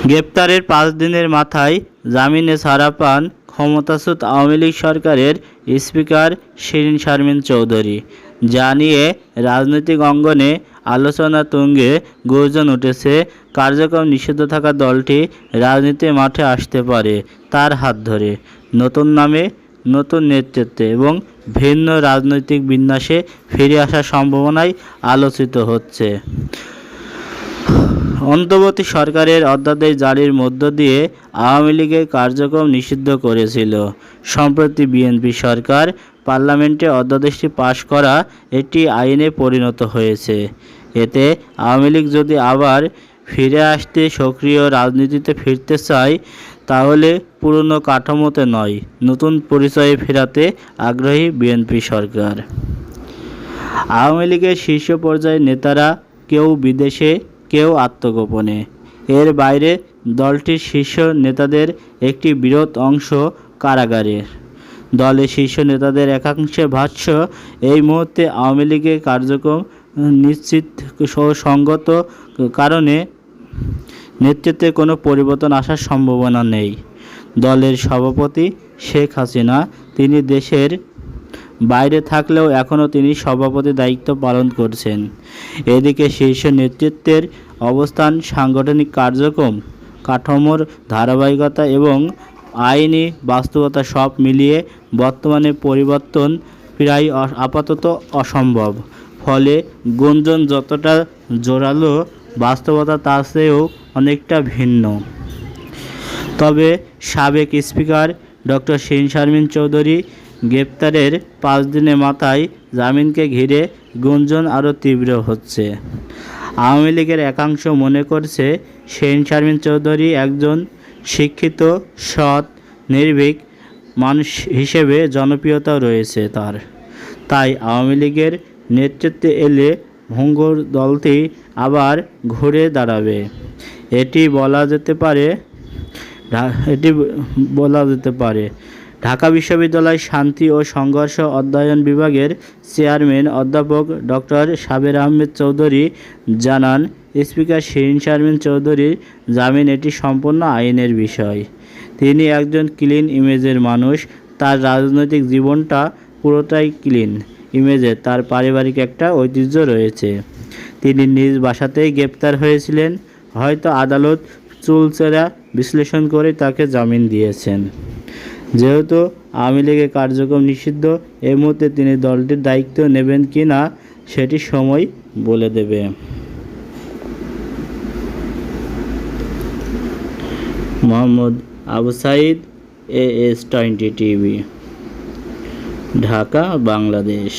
গ্রেপ্তারের 5 দিনের মাথায় জামিনে ছাড়া পান ক্ষমতাচ্যুত আওয়ামী লীগ সরকারের স্পিকার শিরীন শারমিন চৌধুরী। যা নিয়ে রাজনৈতিক অঙ্গনে আলোচনা তুঙ্গে গুঞ্জন উঠেছে, কার্যক্রম নিষিদ্ধ থাকা দলটি রাজনীতির মাঠে আসতে পারে তার হাত ধরে, নতুন নামে, নতুন নেতৃত্বে এবং ভিন্ন রাজনৈতিক বিন্যাসে ফিরে আসার সম্ভাবনাই আলোচিত হচ্ছে। অন্তর্বর্তী সরকারের অধ্যাদেশ জারির মধ্য দিয়ে আওয়ামী লীগের কার্যক্রম নিষিদ্ধ করেছিল। সম্প্রতি বিএনপি সরকার পার্লামেন্টে অধ্যাদেশটি পাশ করা একটি আইনে পরিণত হয়েছে। এতে আওয়ামী লীগ যদি আবার ফিরে আসতে, সক্রিয় রাজনীতিতে ফিরতে চায়, তাহলে পুরনো কাঠামোতে নয়, নতুন পরিচয়ে ফেরাতে আগ্রহী বিএনপি সরকার। আওয়ামী লীগের শীর্ষ পর্যায়ের নেতারা কেউ বিদেশে, কেউ আত্মগোপনে। এর বাইরে দলটির শীর্ষ নেতাদের একটি বৃহৎ অংশ কারাগারে। দলের শীর্ষ নেতাদের একাংশের ভাষ্য, এই মুহূর্তে আওয়ামী লীগের কার্যক্রম নিশ্চিত সঙ্গত কারণে নেতৃত্বে কোনো পরিবর্তন আসার সম্ভাবনা নেই। দলের সভাপতি শেখ হাসিনা, তিনি দেশের বাইরে থাকলেও এখনও তিনি সভাপতির দায়িত্ব পালন করছেন। এদিকে শীর্ষ নেতৃত্বের অবস্থান, সাংগঠনিক কার্যক্রম, কাঠামোর ধারাবাহিকতা এবং আইনি বাস্তবতা সব মিলিয়ে বর্তমানে পরিবর্তন প্রায় আপাতত অসম্ভব। ফলে গুঞ্জন যতটা জোরালো, বাস্তবতা তার চেয়েও অনেকটা ভিন্ন। তবে সাবেক স্পিকার ডক্টর শিরীন শারমিন চৌধুরী গ্রেপ্তারের 5 দিনের মাথায় জামিনকে ঘিরে গুঞ্জন আরও তীব্র হচ্ছে। আওয়ামী লীগের একাংশ মনে করছে, শিরীন শারমিন চৌধুরী একজন শিক্ষিত, সৎ, নির্ভীক মানুষ হিসেবে জনপ্রিয়তাও রয়েছে তার। তাই আওয়ামী লীগের নেতৃত্বে এলে ভঙ্গুর দলটি আবার ঘুরে দাঁড়াবে। এটি বলা যেতে পারে। ঢাকা বিশ্ববিদ্যালয় শান্তি ও সংঘর্ষ অধ্যয়ন বিভাগের চেয়ারম্যান অধ্যাপক ডক্টর সাবের আহমেদ চৌধুরী জানান, স্পিকার শিরীন শারমিন চৌধুরীর জামিন এটি সম্পূর্ণ আইনের বিষয়। তিনি একজন ক্লিন ইমেজের মানুষ। তার রাজনৈতিক জীবনটা পুরোটাই ক্লিন ইমেজের। তার পারিবারিক একটা ঐতিহ্য রয়েছে। তিনি নিজ বাসাতেই গ্রেপ্তার হয়েছিলেন। হয়তো আদালত চুলচেরা বিশ্লেষণ করে তাকে জামিন দিয়েছেন। যেহেতু আওয়ামী লীগের কার্যক্রম নিষিদ্ধ, এই মুহূর্তে তিনি দলটির দায়িত্ব নেবেন কি না সেটি সময় বলে দেবে। Mohammad Abu Sayeed, AS20 TV, Dhaka, Bangladesh.